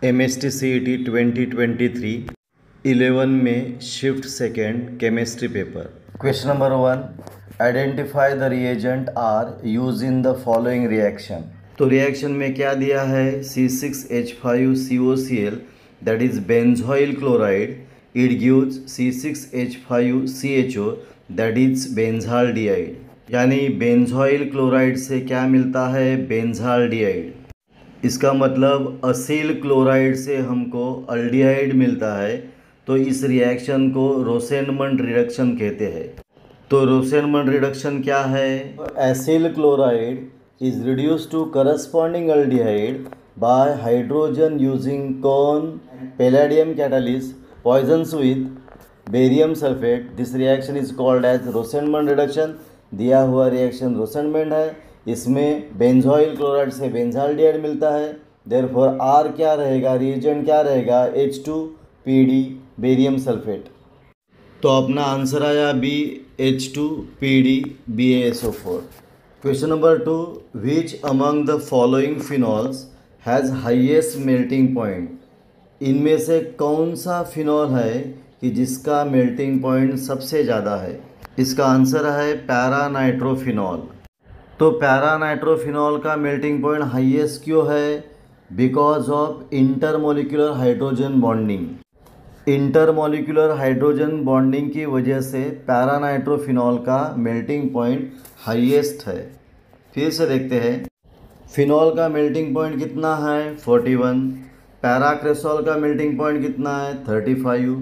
MST CET 2023 11 में shift second chemistry paper. Question number 1, identify the reagent R use in the following reaction. तो reaction में क्या दिया है, C6H5COCl that is benzoyl chloride, it gives C6H5CHO that is benzaldehyde. यानी benzoyl chloride से क्या मिलता है, बेंजाल्डिहाइड। इसका मतलब असील क्लोराइड से हमको अल्डिहाइड मिलता है, तो इस रिएक्शन को रोसेनमंड रिडक्शन कहते हैं। तो रोसेनमंड रिडक्शन क्या है, acyl chloride is reduce to corresponding aldehyde by hydrogen using corn palladium catalyst poisons with barium sulphate. This reaction is called as Rosenmund reduction. दिया हुआ रिएक्शन रोसेनमंड है, इसमें बेंजोइल क्लोराइड से बेंजाल्डिहाइड मिलता है। देयरफॉर आर क्या रहेगा, रिएजेंट क्या रहेगा, H2PD बेरियम सल्फेट। तो अपना आंसर आया B, H2PD BaSO4। Question number 2, which among the following phenols has highest melting point. इनमें से कौन सा फिनॉल है कि जिसका मेल्टिंग पॉइंट सबसे ज़्यादा है। इसका आंसर है पैरानाइट्रोफिनॉल। तो पैरानाइट्रोफिनॉल का मेल्टिंग पॉइंट हाईएस्ट क्यों है, because of intermolecular hydrogen bonding. Intermolecular hydrogen bonding की वजह से पैरानाइट्रोफिनॉल का मेल्टिंग पॉइंट हाईएस्ट है। फिर से देखते हैं, फिनॉल का मेल्टिंग पॉइंट कितना है, 41। पैराक्रेसॉल का मेल्टिंग पॉइंट कितना है, 35।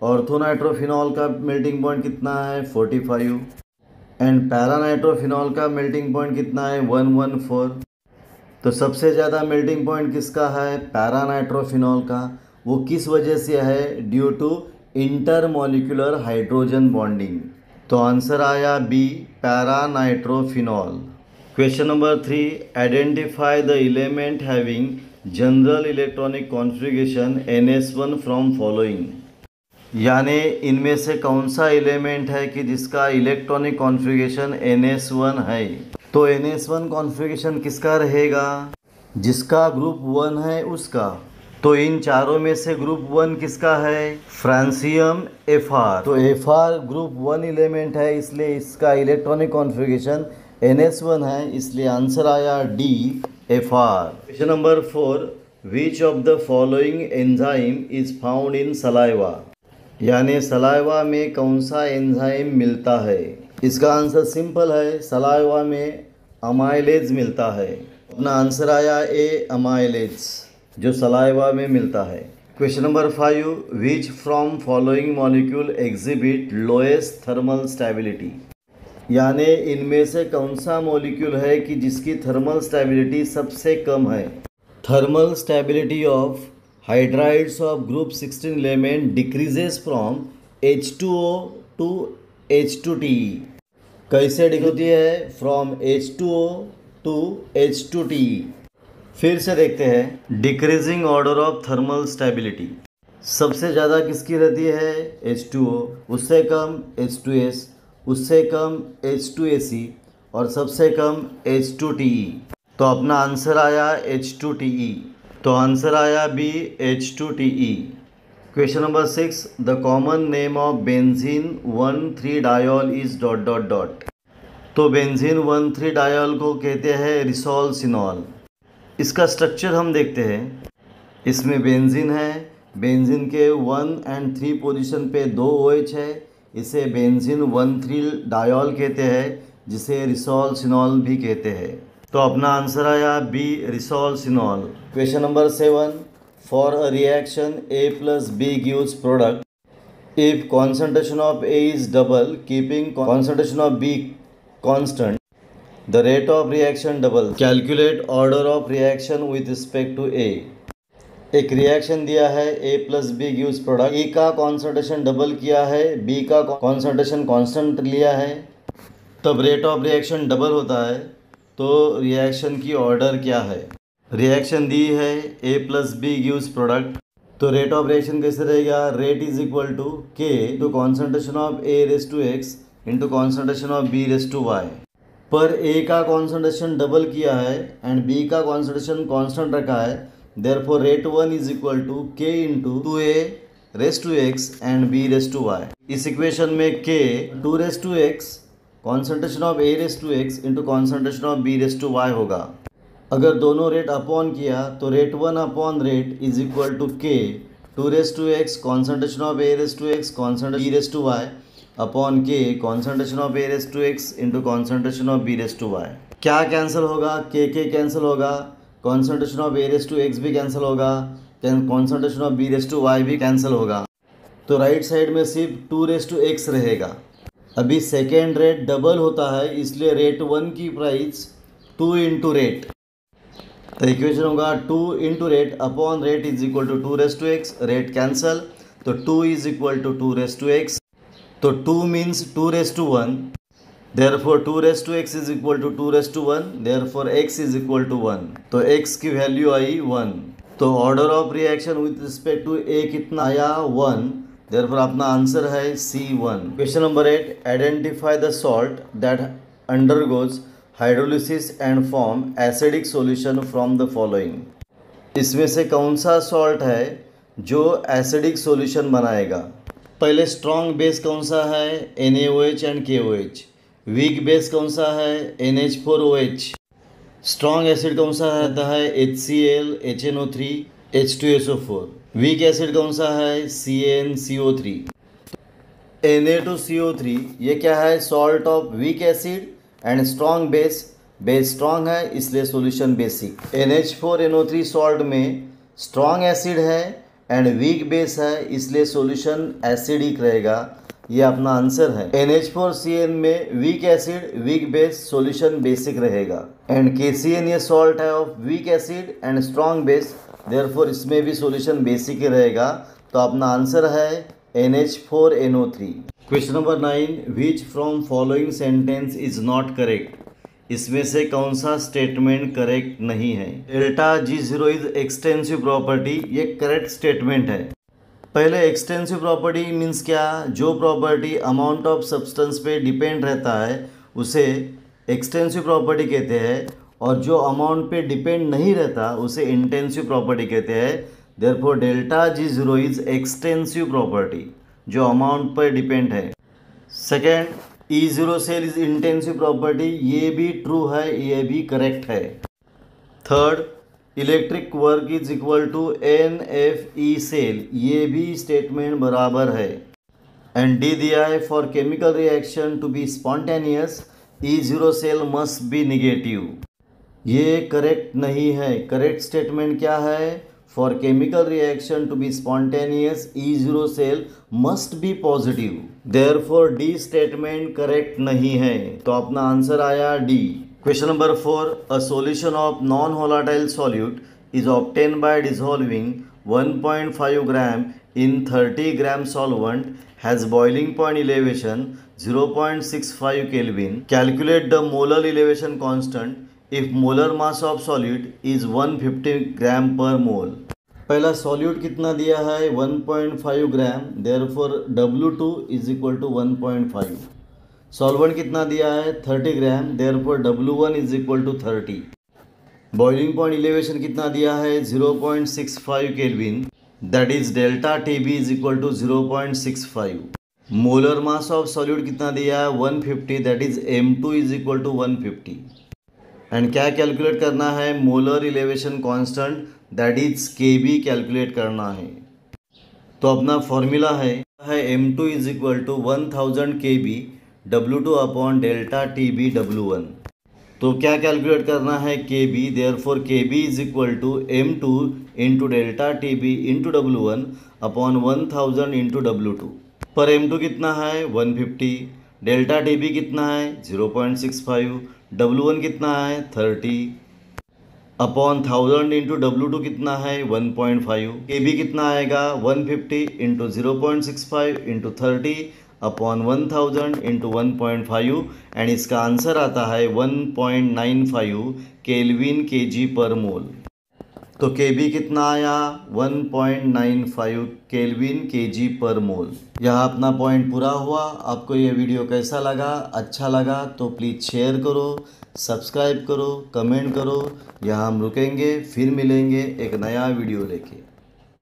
ऑर्थोनाइट्रोफिनॉल का मेल्टिंग पॉइंट कितना है, 45। एंड पैरानाइट्रोफिनॉल का मेल्टिंग पॉइंट कितना है, 114। तो सबसे ज़्यादा मेल्टिंग पॉइंट किसका है, पैरानाइट्रोफिनॉल का। वो किस वजह से है, due to intermolecular hydrogen bonding. तो आंसर आया B, paranitrophenol. Question number 3, identify the element having general electronic configuration NS1 from following. यानी इनमें से कौन सा एलिमेंट है कि जिसका इलेक्ट्रॉनिक कॉन्फ़िगरेशन NS1 है। तो NS1 कॉन्फ़िगरेशन किसका रहेगा, जिसका ग्रुप 1 है उसका। तो इन चारों में से ग्रुप 1 किसका है, फ्रांसियम Fr। तो Fr ग्रुप 1 एलिमेंट है, इसलिए इसका इलेक्ट्रॉनिक कॉन्फ़िगरेशन NS1 है, इसलिए आंसर आया D, Fr। Question number 4, which of the following enzyme is found in saliva. यानी सलाइवा में कौन सा एंजाइम मिलता है। इसका आंसर सिंपल है, सलाइवा में अमाइलेज मिलता है। अपना आंसर आया ए, अमाइलेज, जो सलाइवा में मिलता है। Question number 5, which from following molecule exhibit lowest thermal stability. यानी इनमें से कौन सा मॉलिक्यूल है कि जिसकी थर्मल स्टेबिलिटी सबसे कम है। Thermal stability of hydrides of group 16 element decreases from H2O to H2TE। कैसे डिक्रीज होती है, फ्रॉम H2O टू H2TE। फिर से देखते हैं, decreasing order of thermal stability सबसे ज़्यादा किसकी रहती है, H2O, उससे कम H2S, उससे कम H2AC और सबसे कम H2TE। तो अपना आंसर आया H2TE। तो आंसर आया B, H2TE। Question number 6, the common name of benzene 1,3 diol is dot dot dot. तो बेंजीन 1,3 डायोल को कहते हैं रिसोल्सिनॉल। इसका स्ट्रक्चर हम देखते हैं, इसमें बेंजीन है, बेंजीन के 1 और 3 पोजीशन पे 2 OH है, इसे बेंजीन 1,3 डायोल कहते हैं, जिसे रिसोल्सिनॉल भी कहते हैं। तो अपना आंसर आया B, resorcinol. Question number 7, for a reaction A plus B gives product if concentration of A is double keeping concentration of B constant, the rate of reaction double. Calculate order of reaction with respect to A। एक reaction दिया है, A plus B gives product, E का concentration double किया है, B का concentration constant लिया है, तब रेट ऑफ रिएक्शन डबल होता है। तो रिएक्शन की ऑर्डर क्या है, रिएक्शन दी है A plus B gives product, तो रेट ऑफ रिएक्शन कैसे रहेगा, rate is equal to K to concentration of A raise to X into concentration of B raise to Y। पर A का concentration double किया है and B का concentration constant रखा है, Therefore rate 1 is equal to k into 2a raised to x and b raised to y. इस equation में k 2 raised to x concentration of a raised to x into concentration of b raised to y होगा। अगर दोनों rate upon किया तो rate 1 upon rate is equal to k 2 raised to x concentration of a raised to x concentration b raised to y upon k concentration of a raised to x into concentration of b raised to y। क्या cancel होगा? k cancel होगा, concentration of a raised to x भी cancel होगा, concentration of b raised to y भी cancel होगा। तो right side में सिर्फ 2 raised to x रहेगा। अभी सेकेंड रेट डबल होता है, इसलिए रेट 1 की प्राइस 2 इंटू रेट, तो इक्वेशन होगा 2 into rate upon rate is equal to 2 raised to x, rate cancel तो 2 is equal to 2 raised to x, तो 2 means 2 raised to 1, therefore 2 raised to x is equal to 2 raised to 1, therefore x is equal to 1, तो x की value आई 1। तो order of reaction with respect to a कितना आया? 1, therefore अपना answer है C1। Question number 8, identify the salt that undergoes hydrolysis and form acidic solution from the following. इसमें से कौन सा सॉल्ट है जो एसिडिक सॉल्यूशन बनाएगा? पहले स्ट्रॉन्ग बेस कौन सा है? NaOH and KOH। Weak base कौन सा है? NH4OH। स्ट्रॉन्ग एसिड कौन सा रहता है? HCl, HNO3, H2SO4। Weak acid कौन सा है? CnCO3। Na2CO3 ये क्या है? Salt of weak acid and strong base, base strong है इसलिए सॉल्यूशन बेसिक। NH4NO3 सॉल्ट में स्ट्रॉन्ग एसिड है एंड वीक बेस है इसलिए सॉल्यूशन एसिडिक रहेगा, ये अपना आंसर है। NH4CN में weak acid weak base solution basic रहेगा एंड KCN ये सॉल्ट है of weak acid and strong base, therefore इसमें भी सॉल्यूशन बेसिक ही रहेगा, तो अपना आंसर है NH4NO3। Question number 9, which from following sentence is not correct. इसमें से कौन सा स्टेटमेंट करेक्ट नहीं है? Delta G0 is extensive property, ये करेक्ट स्टेटमेंट है। पहले एक्सटेंसिव प्रॉपर्टी मीन्स क्या? जो प्रॉपर्टी अमाउंट ऑफ सब्सटेंस पे डिपेंड रहता है उसे एक्सटेंसिव प्रॉपर्टी कहते हैं, और जो अमाउंट पे डिपेंड नहीं रहता उसे इंटेंसिव प्रॉपर्टी कहते हैं। Therefore delta G0 is extensive property, जो अमाउंट पर डिपेंड है। Second, E0 cell is intensive property, ये भी ट्रू है, ये भी करेक्ट है। Third, electric work is equal to NFE cell, ये भी स्टेटमेंट बराबर है। एंड डी दिया है for chemical reaction to be spontaneous E0 cell must be negative, ये करेक्ट नहीं है। करेक्ट स्टेटमेंट क्या है? For chemical reaction to be spontaneous E0 cell must be positive, therefore D statement correct नहीं है, तो अपना आंसर आया D. Question number 4, a solution of non-volatile solute is obtained by dissolving 1.5 gram in 30 gram solvent, has boiling point elevation 0.65 Kelvin. Calculate the molar elevation constant if molar mass of solute is 150 gram per mole. पहला solute कितना दिया है? 1.5 gram, therefore W2 is equal to 1.5। Solvent कितना दिया है? 30 gram, therefore W1 is equal to 30। Boiling point elevation कितना दिया है? 0.65 kelvin, that is delta TB is equal to 0.65। Molar mass of solute कितना दिया है? 150, that is M2 is equal to 150। And क्या कैलकुलेट करना है? Molar elevation constant, that is KB calculate करना है। तो अपना फॉर्मूला है M2 is equal to 1000 KB W2 upon delta TB W1। तो क्या कैलकुलेट करना है? KB, therefore KB is equal to M2 into delta TB into W1 upon 1000 into W2। पर M2 कितना है? 150, डेल्टा TB कितना है? 0.65, W1 कितना है? 30 अपॉन 1000 इंटू W2 कितना है? 1.5। KB कितना आएगा? 150 into 0.65 into 30 upon 1000 into 1.5, and इसका आंसर आता है 1.95 केल्विन kg पर मोल। तो KB कितना आया? 1.95 केल्विन kg पर मोल। यहाँ अपना पॉइंट पूरा हुआ। आपको ये वीडियो कैसा लगा? अच्छा लगा तो प्लीज़ शेयर करो, सब्सक्राइब करो, कमेंट करो। यहाँ हम रुकेंगे, फिर मिलेंगे एक नया वीडियो लेके।